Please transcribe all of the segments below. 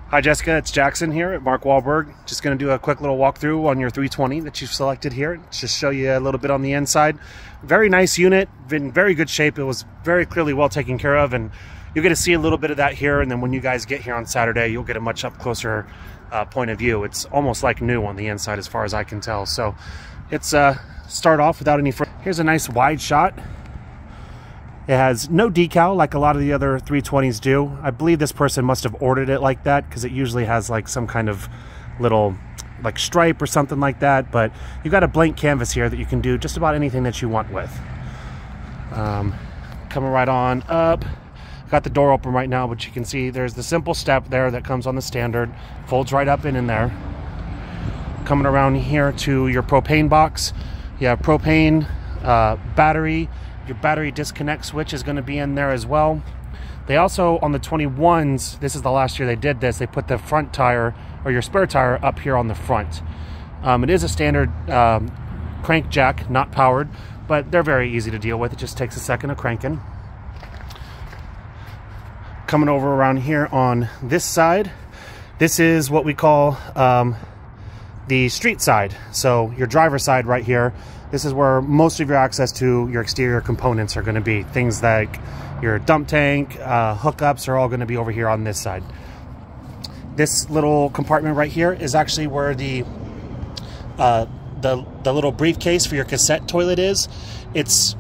Hi Jessica, it's Jackson here at Mark Wahlberg. Just going to do a quick little walkthrough on your 320 that you've selected here. Just show you a little bit on the inside. Very nice unit, in very good shape. It was very clearly well taken care of, and you'll get to see a little bit of that here, and then when you guys get here on Saturday, you'll get a much up closer point of view. It's almost like new on the inside as far as I can tell. So it's start off without any further. Here's a nice wide shot. It has no decal like a lot of the other 320s do. I believe this person must have ordered it like that because it usually has like some kind of little like stripe or something like that. But you've got a blank canvas here that you can do just about anything that you want with. Coming right on up. Got the door open right now, but you can see there's the simple step there that comes on the standard. Folds right up in there. Coming around here to your propane box. You have propane, battery. Your battery disconnect switch is going to be in there as well. They also, on the 21s, this is the last year they did this, they put the front tire, or your spare tire, up here on the front. It is a standard crank jack, not powered, but they're very easy to deal with. It just takes a second of cranking. Coming over around here on this side, this is what we call the street side. So your driver's side right here. This is where most of your access to your exterior components are going to be. Things like your dump tank, hookups are all going to be over here on this side. This little compartment right here is actually where the little briefcase for your cassette toilet is. It's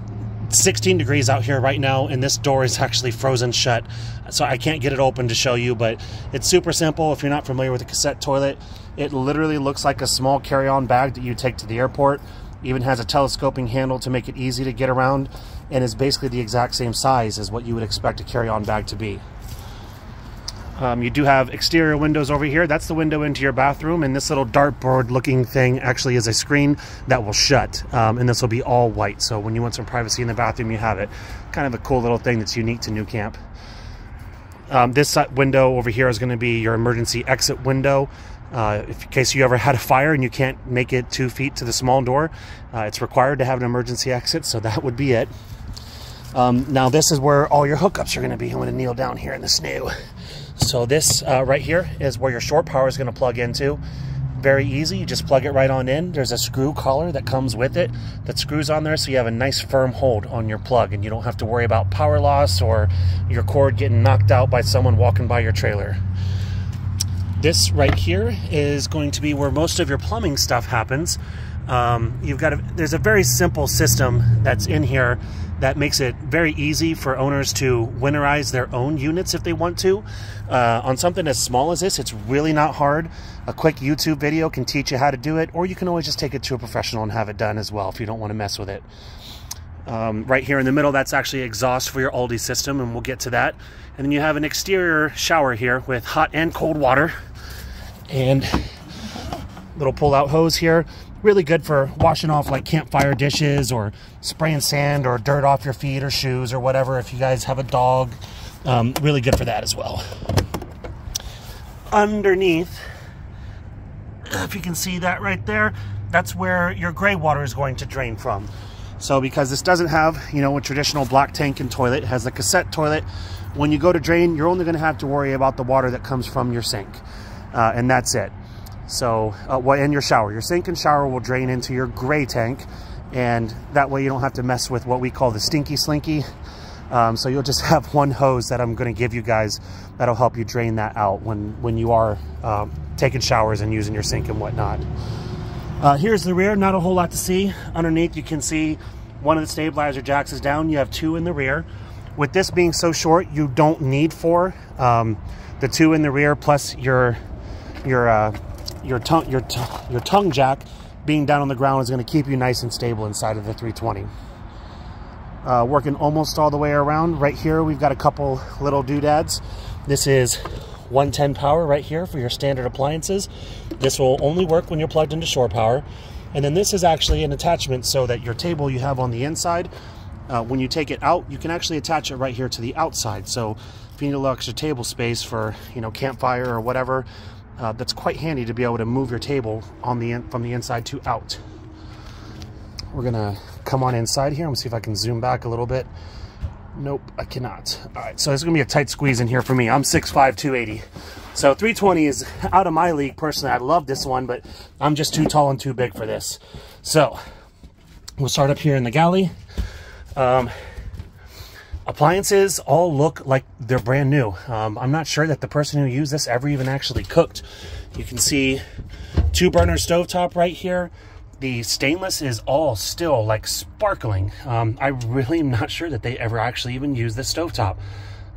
16 degrees out here right now, and this door is actually frozen shut. So I can't get it open to show you, but it's super simple. If you're not familiar with a cassette toilet, it literally looks like a small carry-on bag that you take to the airport. Even has a telescoping handle to make it easy to get around, and is basically the exact same size as what you would expect a carry-on bag to be. You do have exterior windows over here. That's the window into your bathroom, and this little dartboard looking thing actually is a screen that will shut, and this will be all white. So when you want some privacy in the bathroom, you have it. Kind of a cool little thing that's unique to New Camp. This window over here is going to be your emergency exit window. In case you ever had a fire and you can't make it 2 feet to the small door, it's required to have an emergency exit, so that would be it. Now this is where all your hookups are going to be. I'm going to kneel down here in the snow. So this right here is where your shore power is going to plug into. Very easy, you just plug it right on in. There's a screw collar that comes with it that screws on there, so you have a nice firm hold on your plug, and you don't have to worry about power loss or your cord getting knocked out by someone walking by your trailer. This right here is going to be where most of your plumbing stuff happens. There's a very simple system that's in here that makes it very easy for owners to winterize their own units if they want to. On something as small as this, it's really not hard. A quick YouTube video can teach you how to do it, or you can always just take it to a professional and have it done as well if you don't want to mess with it. Right here in the middle, that's actually exhaust for your Aldi system, and we'll get to that. And then you have an exterior shower here with hot and cold water, and little pull-out hose here. Really good for washing off like campfire dishes, or spraying sand or dirt off your feet or shoes or whatever if you guys have a dog. Really good for that as well. Underneath, if you can see that right there, that's where your gray water is going to drain from. So because this doesn't have, you know, a traditional black tank and toilet, it has a cassette toilet. When you go to drain, you're only going to have to worry about the water that comes from your sink, and that's it. So, and your shower. Your sink and shower will drain into your gray tank, and that way you don't have to mess with what we call the stinky slinky. So you'll just have one hose that I'm going to give you guys that'll help you drain that out when you are taking showers and using your sink and whatnot. Here's the rear. Not a whole lot to see. Underneath you can see one of the stabilizer jacks is down. You have two in the rear. With this being so short, you don't need four. The two in the rear plus your tongue jack being down on the ground is going to keep you nice and stable inside of the 320. Working almost all the way around. Right here we've got a couple little doodads. This is 110 power right here for your standard appliances. This will only work when you're plugged into shore power. And then this is actually an attachment so that your table you have on the inside, when you take it out, you can actually attach it right here to the outside. So if you need a little extra table space for, you know, campfire or whatever, that's quite handy to be able to move your table on from the inside to out. We're gonna come on inside here. I'm gonna see if I can zoom back a little bit. Nope, I cannot. All right, so it's gonna be a tight squeeze in here for me. I'm 6'5", 280. So 320 is out of my league personally. I love this one, but I'm just too tall and too big for this. So we'll start up here in the galley. Appliances all look like they're brand new. I'm not sure that the person who used this ever even actually cooked. You can see 2-burner stovetop right here. The stainless is all still like sparkling. I really am not sure that they ever actually even used this stovetop.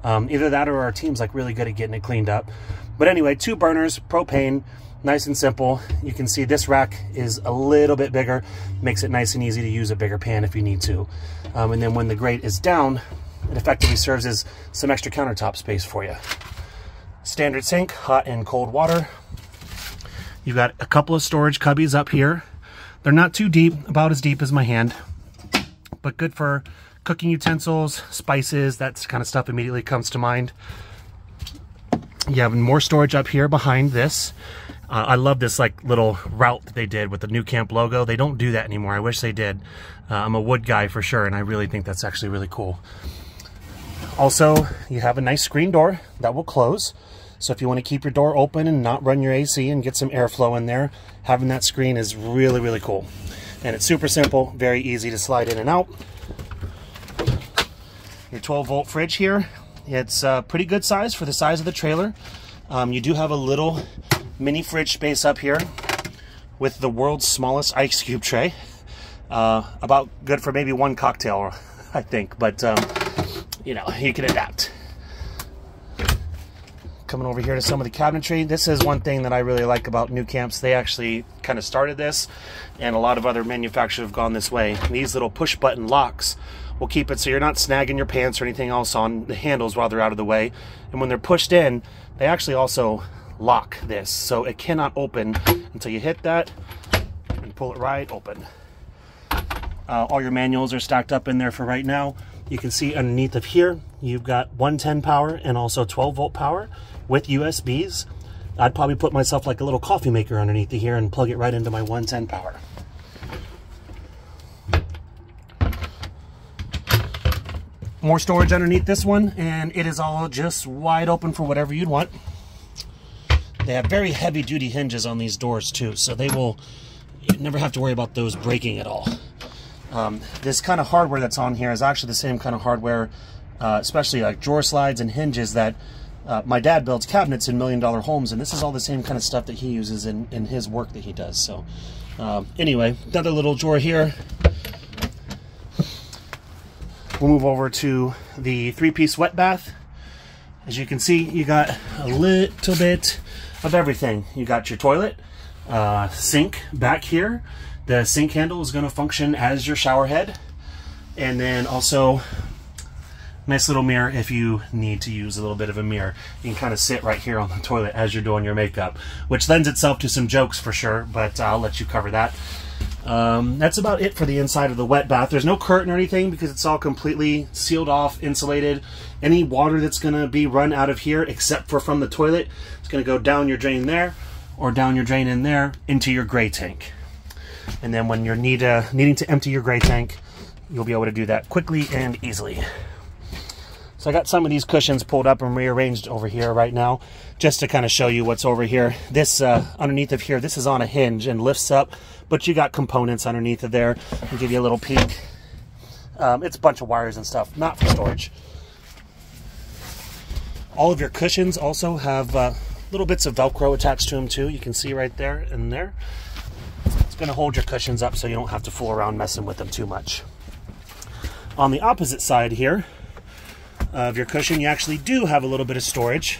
Either that or our team's like really good at getting it cleaned up. But anyway, 2 burners, propane, nice and simple. You can see this rack is a little bit bigger, makes it nice and easy to use a bigger pan if you need to. And then when the grate is down, it effectively serves as some extra countertop space for you. Standard sink, hot and cold water. You've got a couple of storage cubbies up here. They're not too deep, about as deep as my hand, but good for cooking utensils, spices, that kind of stuff immediately comes to mind. You have more storage up here behind this. I love this like little route that they did with the New Camp logo. They don't do that anymore. I wish they did. I'm a wood guy for sure, and I really think that's actually really cool. Also, you have a nice screen door that will close. So if you want to keep your door open and not run your AC and get some airflow in there, having that screen is really, really cool. And it's super simple, very easy to slide in and out. Your 12-volt fridge here. It's pretty good size for the size of the trailer. You do have a little mini fridge space up here with the world's smallest ice cube tray. About good for maybe 1 cocktail, I think, but you know, you can adapt. Coming over here to some of the cabinetry. This is one thing that I really like about New Camps. They actually kind of started this, and a lot of other manufacturers have gone this way. These little push button locks will keep it so you're not snagging your pants or anything else on the handles while they're out of the way. And when they're pushed in, they actually also lock this, so it cannot open until you hit that and pull it right open. All your manuals are stacked up in there for right now. You can see underneath of here, you've got 110 power and also 12-volt power with USBs. I'd probably put myself like a little coffee maker underneath of here and plug it right into my 110 power. More storage underneath this one, and it is all just wide open for whatever you'd want. They have very heavy duty hinges on these doors too, so they will, you never have to worry about those breaking at all. This kind of hardware that's on here is actually the same kind of hardware, especially like drawer slides and hinges that my dad builds cabinets in $1 million homes, and this is all the same kind of stuff that he uses in his work that he does. So anyway, another little drawer here. We'll move over to the 3-piece wet bath. As you can see, you got a little bit of everything. You got your toilet, sink back here. The sink handle is going to function as your shower head. And then also, nice little mirror if you need to use a little bit of a mirror. You can kind of sit right here on the toilet as you're doing your makeup, which lends itself to some jokes for sure, but I'll let you cover that. That's about it for the inside of the wet bath. There's no curtain or anything because it's all completely sealed off, insulated. Any water that's going to be run out of here, except for from the toilet, it's going to go down your drain there or down your drain in there into your gray tank. And then when you're needing to empty your gray tank, you'll be able to do that quickly and easily. So I got some of these cushions pulled up and rearranged over here right now, just to kind of show you what's over here. This underneath of here, this is on a hinge and lifts up, but you got components underneath of there. I'll give you a little peek. It's a bunch of wires and stuff, not for storage. All of your cushions also have little bits of Velcro attached to them too. You can see right there and there. It's going to hold your cushions up so you don't have to fool around messing with them too much. On the opposite side here of your cushion, you actually do have a little bit of storage.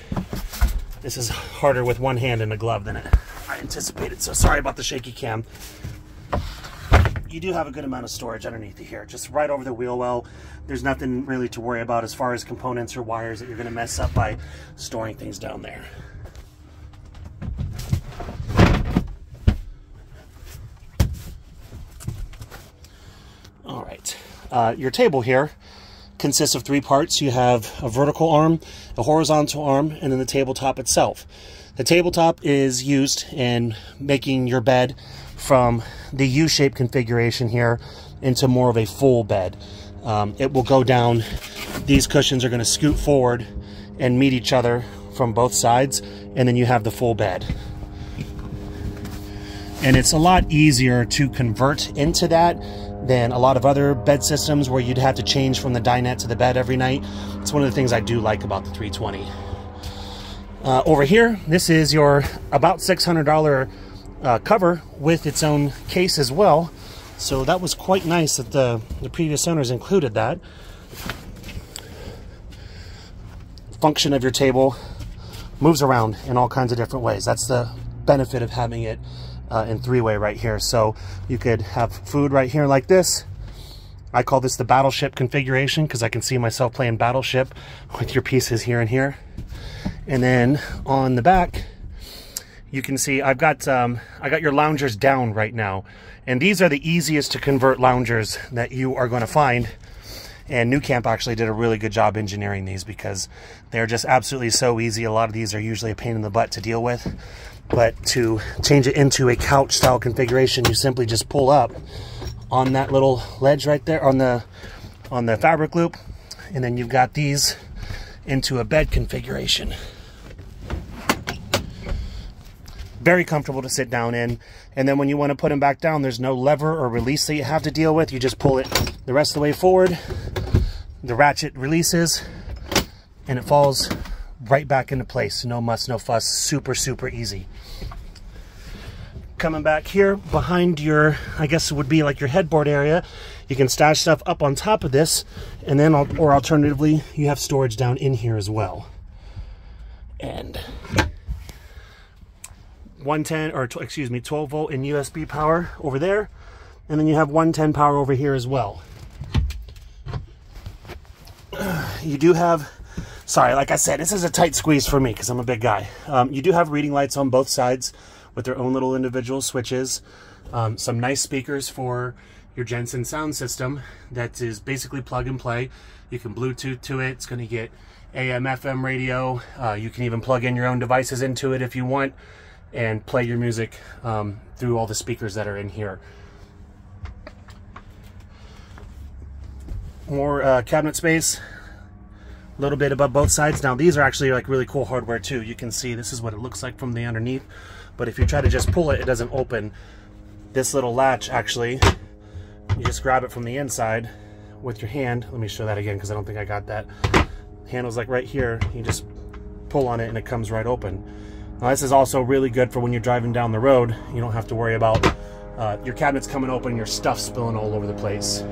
This is harder with one hand in a glove than I anticipated, so sorry about the shaky cam. You do have a good amount of storage underneath here, just right over the wheel well. There's nothing really to worry about as far as components or wires that you're going to mess up by storing things down there. All right, your table here consists of 3 parts. You have a vertical arm, a horizontal arm, and then the tabletop itself. The tabletop is used in making your bed from the U-shaped configuration here into more of a full bed. It will go down. These cushions are going to scoot forward and meet each other from both sides, and then you have the full bed. And it's a lot easier to convert into that than a lot of other bed systems where you'd have to change from the dinette to the bed every night. It's one of the things I do like about the 320. Over here, this is your about $600 cover with its own case as well. So that was quite nice that the previous owners included that. Function of your table moves around in all kinds of different ways. That's the benefit of having it in three-way right here. So you could have food right here like this. I call this the Battleship configuration because I can see myself playing Battleship with your pieces here and here. And then on the back, you can see I got your loungers down right now. And these are the easiest to convert loungers that you are going to find. And nuCamp actually did a really good job engineering these because they're just absolutely so easy. A lot of these are usually a pain in the butt to deal with. But to change it into a couch style configuration, you simply just pull up on that little ledge right there on the fabric loop, and then you've got these into a bed configuration. Very comfortable to sit down in. And then when you want to put them back down, there's no lever or release that you have to deal with. You just pull it the rest of the way forward. The ratchet releases and it falls right back into place. No muss, no fuss. Super, super easy. Coming back here behind your, I guess it would be like your headboard area, you can stash stuff up on top of this, and then, or alternatively, you have storage down in here as well. And 110, or excuse me, 12 volt in USB power over there, and then you have 110 power over here as well. You do have, sorry, like I said, this is a tight squeeze for me because I'm a big guy. You do have reading lights on both sides with their own little individual switches. Some nice speakers for your Jensen sound system that is basically plug and play. You can Bluetooth to it. It's going to get AM, FM radio. You can even plug in your own devices into it if you want and play your music through all the speakers that are in here. More cabinet space. A little bit above both sides. Now these are actually like really cool hardware too. You can see this is what it looks like from the underneath. But if you try to just pull it, it doesn't open. This little latch actually, you just grab it from the inside with your hand. Let me show that again because I don't think I got that. Handle's like right here. You just pull on it and it comes right open. Now this is also really good for when you're driving down the road. You don't have to worry about your cabinets coming open, your stuff spilling all over the place.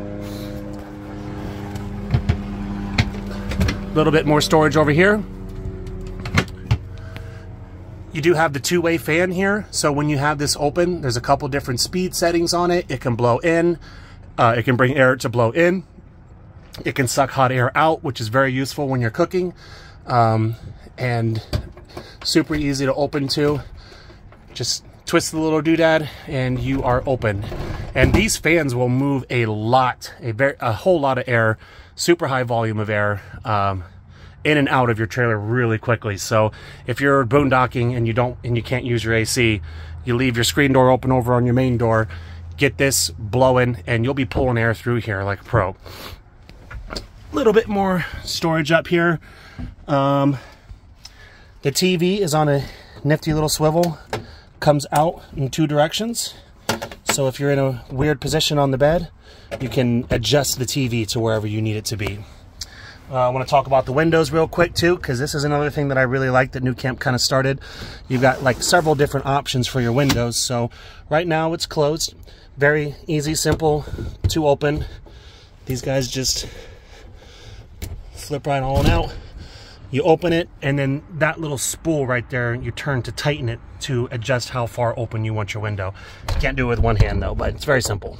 A little bit more storage over here. You do have the two-way fan here, so when you have this open, there's a couple different speed settings on it. It can blow in, it can bring air to blow in, it can suck hot air out, which is very useful when you're cooking, and super easy to open too. Just twist the little doodad and you are open. And these fans will move a lot, a whole lot of air, super high volume of air, in and out of your trailer really quickly. So if you're boondocking and you can't use your AC, you leave your screen door open over on your main door, get this blowing, and you'll be pulling air through here like a pro. A little bit more storage up here. The TV is on a nifty little swivel, comes out in two directions. So if you're in a weird position on the bed, you can adjust the TV to wherever you need it to be. I want to talk about the windows real quick too, because this is another thing that I really like that nuCamp kind of started. You've got like several different options for your windows. So right now it's closed. Very easy, simple to open. These guys just flip right on out. You open it, and then that little spool right there, you turn to tighten it to adjust how far open you want your window. You can't do it with one hand though, but it's very simple.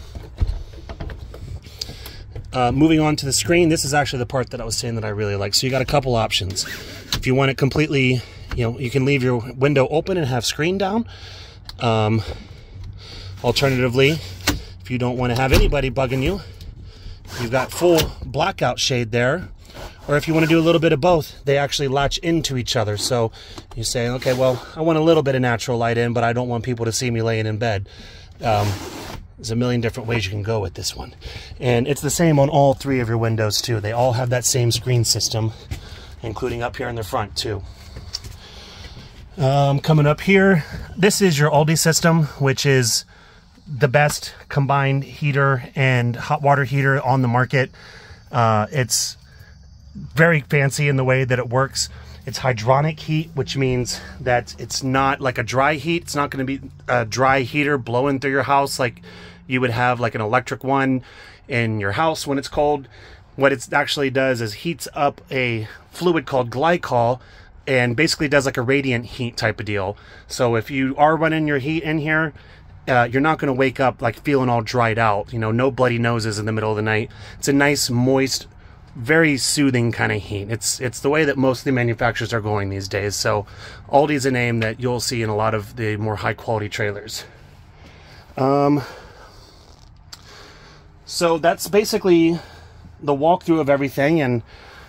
Moving on to the screen, this is actually the part that I was saying that I really like. So you got a couple options. If you want it completely, you can leave your window open and have screen down. Alternatively, if you don't want to have anybody bugging you, you've got full blackout shade there. Or if you want to do a little bit of both, they actually latch into each other. So you say, okay, well, I want a little bit of natural light in, but I don't want people to see me laying in bed. There's a million different ways you can go with this one. And it's the same on all three of your windows too. They all have that same screen system, including up here in the front too. Coming up here, this is your Aldi system, which is the best combined heater and hot water heater on the market. It's very fancy in the way that it works. It's hydronic heat, which means that it's not like a dry heat. It's not going to be a dry heater blowing through your house like you would have like an electric one in your house when it's cold. What it actually does is heats up a fluid called glycol and basically does like a radiant heat type of deal. So if you are running your heat in here, you're not going to wake up like feeling all dried out, you know, no bloody noses in the middle of the night. It's a nice, moist, very soothing kind of heat. It's the way that most of the manufacturers are going these days. So Aldi's a name that you'll see in a lot of the more high quality trailers. So that's basically the walkthrough of everything, and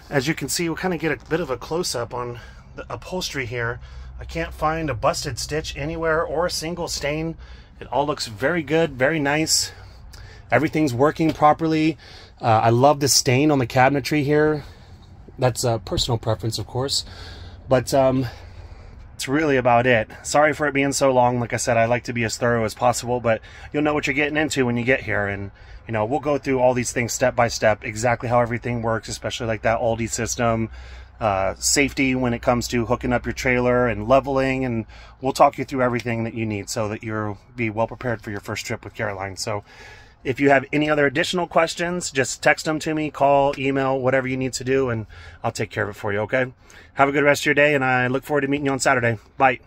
as you can see, we'll kind of get a bit of a close-up on the upholstery here. I can't find a busted stitch anywhere or a single stain. It all looks very good, very nice. Everything's working properly. I love the stain on the cabinetry here. That's a personal preference, of course, but it's really about it. Sorry for it being so long. Like I said, I like to be as thorough as possible, but you'll know what you're getting into when you get here. And you know, we'll go through all these things step by step, exactly how everything works, especially like that Aldi system, safety when it comes to hooking up your trailer and leveling, and we'll talk you through everything that you need so that you'll be well prepared for your first trip with Caroline. So if you have any other additional questions, just text them to me, call, email, whatever you need to do, and I'll take care of it for you, okay? Have a good rest of your day, and I look forward to meeting you on Saturday. Bye.